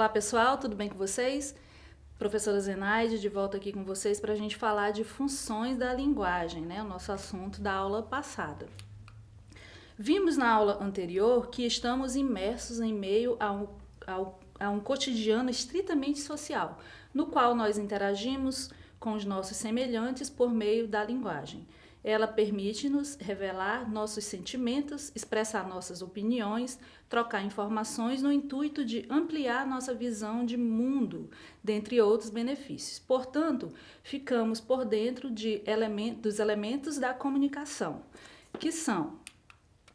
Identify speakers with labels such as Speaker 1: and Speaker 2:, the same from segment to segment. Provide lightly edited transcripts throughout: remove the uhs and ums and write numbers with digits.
Speaker 1: Olá pessoal, tudo bem com vocês? Professora Zenaide de volta aqui com vocês para a gente falar de funções da linguagem, né? O nosso assunto da aula passada. Vimos na aula anterior que estamos imersos em meio a um cotidiano estritamente social, no qual nós interagimos com os nossos semelhantes por meio da linguagem. Ela permite-nos revelar nossos sentimentos, expressar nossas opiniões, trocar informações no intuito de ampliar nossa visão de mundo, dentre outros benefícios. Portanto, ficamos por dentro dos elementos da comunicação, que são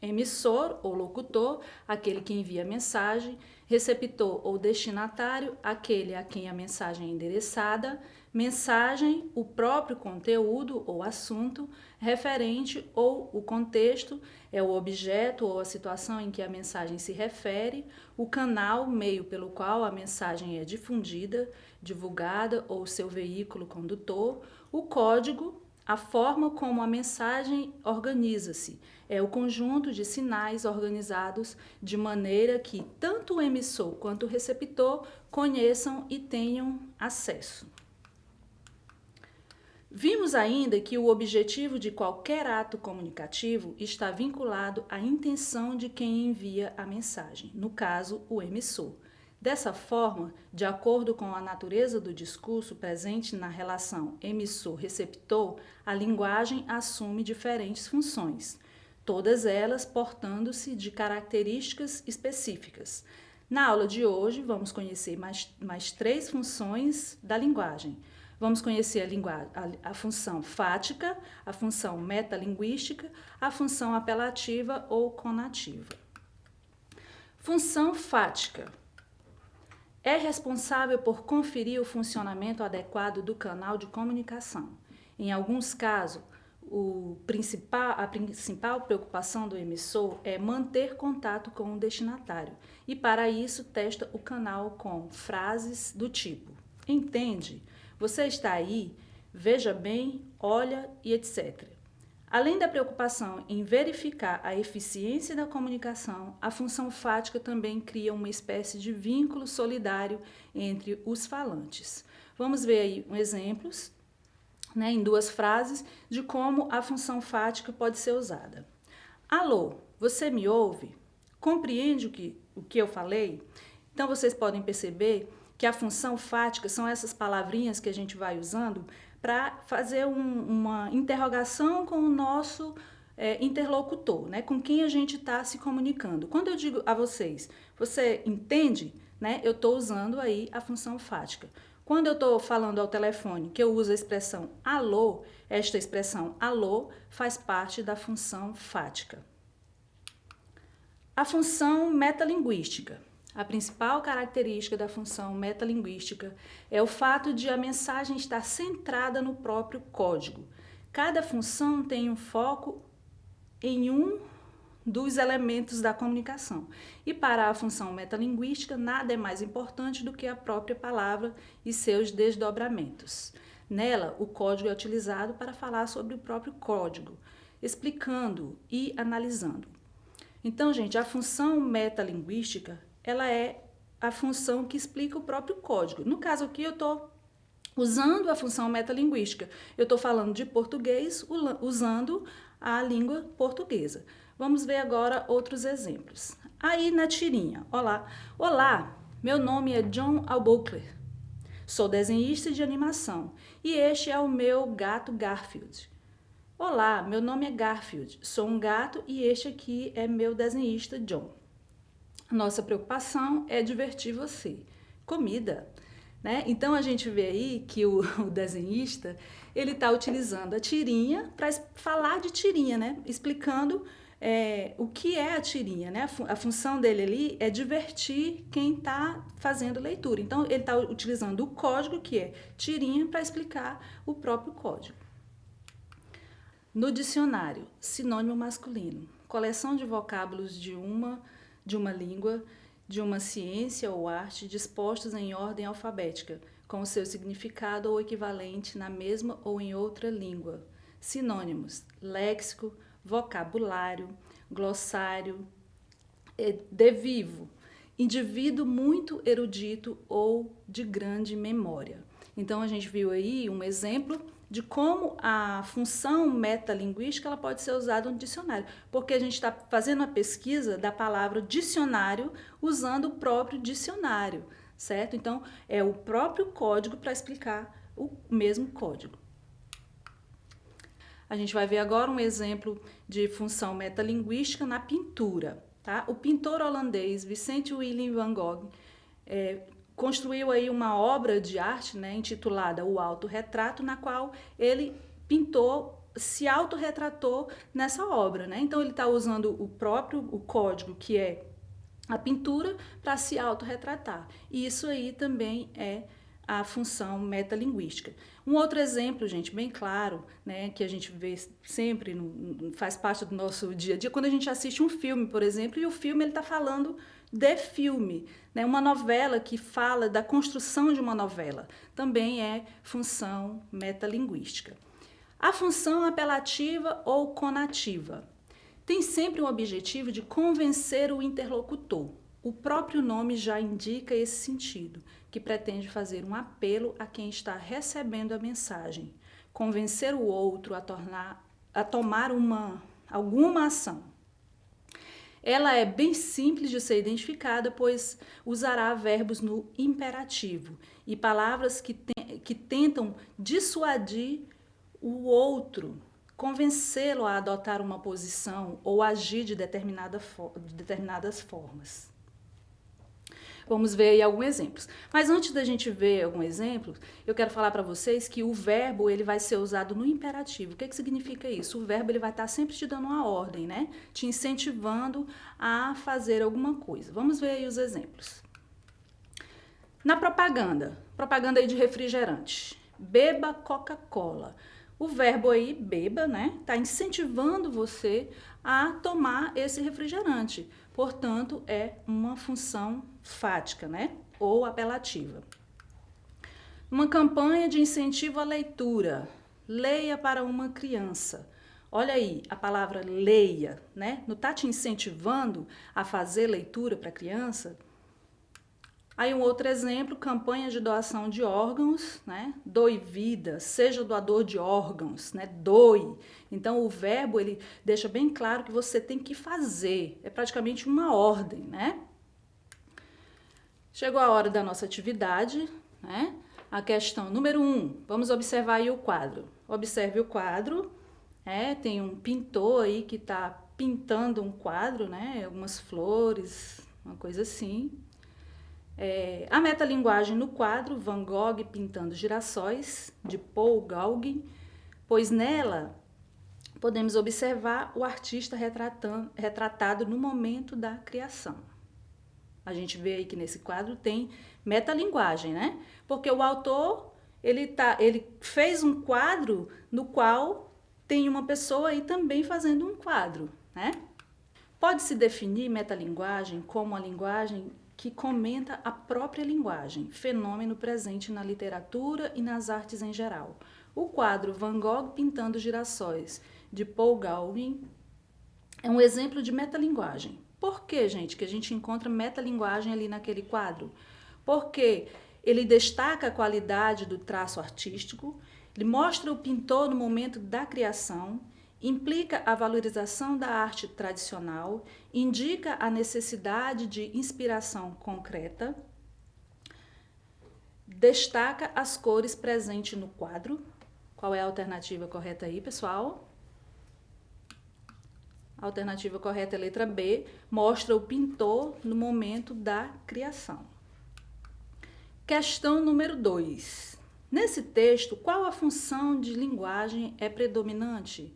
Speaker 1: emissor ou locutor, aquele que envia a mensagem, receptor ou destinatário, aquele a quem a mensagem é endereçada, mensagem, o próprio conteúdo ou assunto, referente ou o contexto, é o objeto ou a situação em que a mensagem se refere, o canal, meio pelo qual a mensagem é difundida, divulgada ou seu veículo condutor, o código, a forma como a mensagem organiza-se é o conjunto de sinais organizados de maneira que tanto o emissor quanto o receptor conheçam e tenham acesso. Vimos ainda que o objetivo de qualquer ato comunicativo está vinculado à intenção de quem envia a mensagem, no caso, o emissor. Dessa forma, de acordo com a natureza do discurso presente na relação emissor-receptor, a linguagem assume diferentes funções, todas elas portando-se de características específicas. Na aula de hoje, vamos conhecer mais três funções da linguagem. Vamos conhecer a função fática, a função metalinguística, a função apelativa ou conativa. Função fática é responsável por conferir o funcionamento adequado do canal de comunicação. Em alguns casos, a principal preocupação do emissor é manter contato com o destinatário e, para isso, testa o canal com frases do tipo: entende? Você está aí? Veja bem, olha e etc. Além da preocupação em verificar a eficiência da comunicação, a função fática também cria uma espécie de vínculo solidário entre os falantes. Vamos ver aí exemplos, em duas frases, de como a função fática pode ser usada. Alô, você me ouve? Compreende o que eu falei? Então, vocês podem perceber que a função fática são essas palavrinhas que a gente vai usando para fazer uma interrogação com o nosso interlocutor, com quem a gente está se comunicando. Quando eu digo a vocês, você entende? Eu estou usando aí a função fática. Quando eu estou falando ao telefone, que eu uso a expressão alô, esta expressão alô faz parte da função fática. A função metalinguística. A principal característica da função metalinguística é o fato de a mensagem estar centrada no próprio código. Cada função tem um foco em um dos elementos da comunicação. E para a função metalinguística, nada é mais importante do que a própria palavra e seus desdobramentos. Nela, o código é utilizado para falar sobre o próprio código, explicando e analisando. Então, gente, a função metalinguística ela é a função que explica o próprio código. No caso aqui, eu estou usando a função metalinguística. Eu estou falando de português usando a língua portuguesa. Vamos ver agora outros exemplos. Aí na tirinha, olá, meu nome é John Albuquerque. Sou desenhista de animação e este é o meu gato Garfield. Olá, meu nome é Garfield, sou um gato e este aqui é meu desenhista John. Nossa preocupação é divertir você. Comida, Então, a gente vê aí que o desenhista, ele está utilizando a tirinha para falar de tirinha, Explicando o que é a tirinha, A função dele ali é divertir quem está fazendo leitura. Então, ele está utilizando o código, que é tirinha, para explicar o próprio código. No dicionário, sinônimo masculino, coleção de vocábulos de uma língua, de uma ciência ou arte dispostos em ordem alfabética, com o seu significado ou equivalente na mesma ou em outra língua. Sinônimos: léxico, vocabulário, glossário, de vivo. indivíduo muito erudito ou de grande memória. Então, a gente viu aí um exemplo de como a função metalinguística ela pode ser usada no dicionário, porque a gente está fazendo a pesquisa da palavra dicionário usando o próprio dicionário, certo? Então, é o próprio código para explicar o mesmo código. A gente vai ver agora um exemplo de função metalinguística na pintura. Tá? O pintor holandês Vincent Willem van Gogh construiu aí uma obra de arte, né, intitulada O Autorretrato, na qual ele se autorretratou nessa obra. Né? Então ele está usando o código que é a pintura para se autorretratar. E isso aí também é a função metalinguística. Um outro exemplo, gente, bem claro, né, que a gente vê sempre, faz parte do nosso dia a dia, quando a gente assiste um filme, por exemplo, e o filme está falando de filme, né, uma novela que fala da construção de uma novela, também é função metalinguística. A função apelativa ou conativa tem sempre o objetivo de convencer o interlocutor. O próprio nome já indica esse sentido, que pretende fazer um apelo a quem está recebendo a mensagem, convencer o outro a tomar alguma ação. Ela é bem simples de ser identificada, pois usará verbos no imperativo e palavras que tentam dissuadir o outro, convencê-lo a adotar uma posição ou agir de determinadas formas. Vamos ver aí alguns exemplos. Mas antes da gente ver algum exemplo, eu quero falar para vocês que o verbo ele vai ser usado no imperativo. O que significa isso? O verbo ele vai estar sempre te dando uma ordem, né? Te incentivando a fazer alguma coisa. Vamos ver aí os exemplos. Na propaganda aí de refrigerante. Beba Coca-Cola. O verbo aí, beba, né? Está incentivando você a tomar esse refrigerante. Portanto, é uma função fática, né? Ou apelativa. Uma campanha de incentivo à leitura. Leia para uma criança. Olha aí, a palavra leia, né? Não está te incentivando a fazer leitura para a criança? Aí um outro exemplo, campanha de doação de órgãos, né? Doe vida, seja doador de órgãos, né? Doe. Então o verbo ele deixa bem claro que você tem que fazer, é praticamente uma ordem, né? Chegou a hora da nossa atividade, né? A questão número 1, vamos observar aí o quadro. Observe o quadro, tem um pintor aí que está pintando um quadro, né? Algumas flores, uma coisa assim. A metalinguagem no quadro, Van Gogh pintando girassóis, de Paul Gauguin, pois nela podemos observar o artista retratado no momento da criação. A gente vê aí que nesse quadro tem metalinguagem, né? Porque o autor, ele fez um quadro no qual tem uma pessoa aí também fazendo um quadro, né? Pode-se definir metalinguagem como a linguagem que comenta a própria linguagem, fenômeno presente na literatura e nas artes em geral. O quadro Van Gogh pintando girassóis, de Paul Gauguin, é um exemplo de metalinguagem. Por que, gente, que a gente encontra metalinguagem ali naquele quadro? Porque ele destaca a qualidade do traço artístico, ele mostra o pintor no momento da criação, implica a valorização da arte tradicional, indica a necessidade de inspiração concreta, destaca as cores presentes no quadro. Qual é a alternativa correta aí, pessoal? A alternativa correta é a letra B, mostra o pintor no momento da criação. Questão número 2. Nesse texto, qual a função de linguagem é predominante?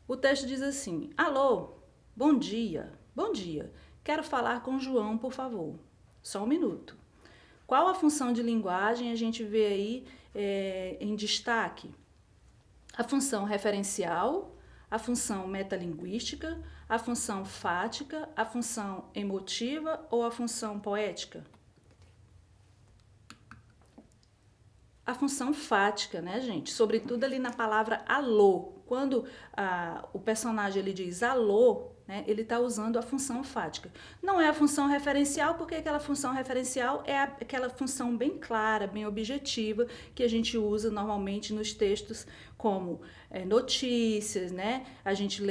Speaker 1: O texto diz assim: alô, bom dia, quero falar com João, por favor. Só um minuto. Qual a função de linguagem a gente vê aí em destaque? A função referencial, a função metalinguística, a função fática, a função emotiva ou a função poética? A função fática, né, gente? Sobretudo ali na palavra alô. Quando o personagem ele diz alô, né, ele está usando a função fática. Não é a função referencial, porque aquela função referencial é aquela função bem clara, bem objetiva, que a gente usa normalmente nos textos como notícias, né? A gente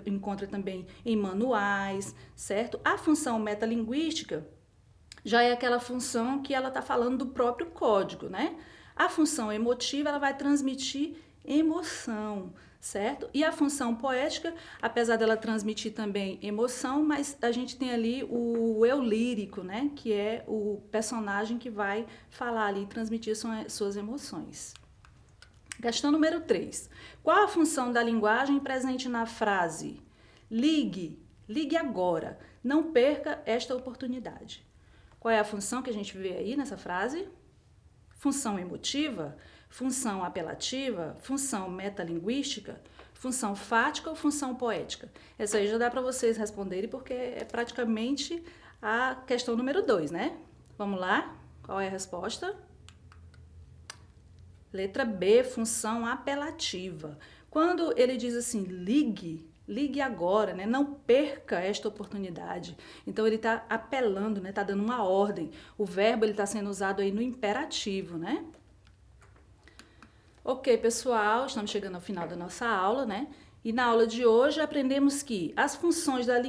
Speaker 1: encontra também em manuais, certo? A função metalinguística já é aquela função que ela está falando do próprio código, né? A função emotiva, ela vai transmitir emoção, certo? E a função poética, apesar dela transmitir também emoção, mas a gente tem ali o eu lírico, né? Que é o personagem que vai falar ali, transmitir suas emoções. Questão número 3. Qual a função da linguagem presente na frase? Ligue agora, não perca esta oportunidade. Qual é a função que a gente vê aí nessa frase? Função emotiva, função apelativa, função metalinguística, função fática ou função poética? Essa aí já dá para vocês responderem porque é praticamente a questão número 2, né? Vamos lá? Qual é a resposta? Letra B, função apelativa. Quando ele diz assim, ligue agora, né? Não perca esta oportunidade. Então, ele está apelando, né? Está dando uma ordem. O verbo está sendo usado aí no imperativo, né? Ok, pessoal, estamos chegando ao final da nossa aula, né? E na aula de hoje aprendemos que as funções da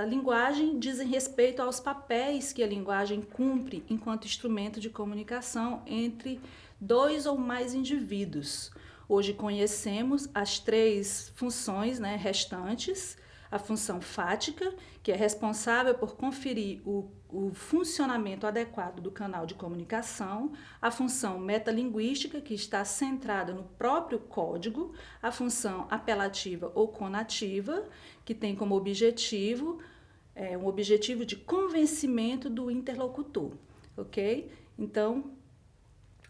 Speaker 1: linguagem dizem respeito aos papéis que a linguagem cumpre enquanto instrumento de comunicação entre dois ou mais indivíduos. Hoje conhecemos as 3 funções, né, restantes. A função fática, que é responsável por conferir o funcionamento adequado do canal de comunicação, a função metalinguística, que está centrada no próprio código, a função apelativa ou conativa, que tem como objetivo um objetivo de convencimento do interlocutor, ok? Então,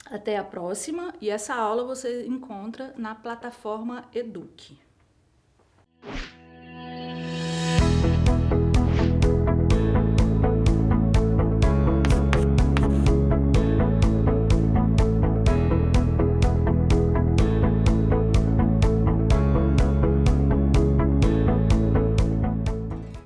Speaker 1: até a próxima, e essa aula você encontra na plataforma Eduque.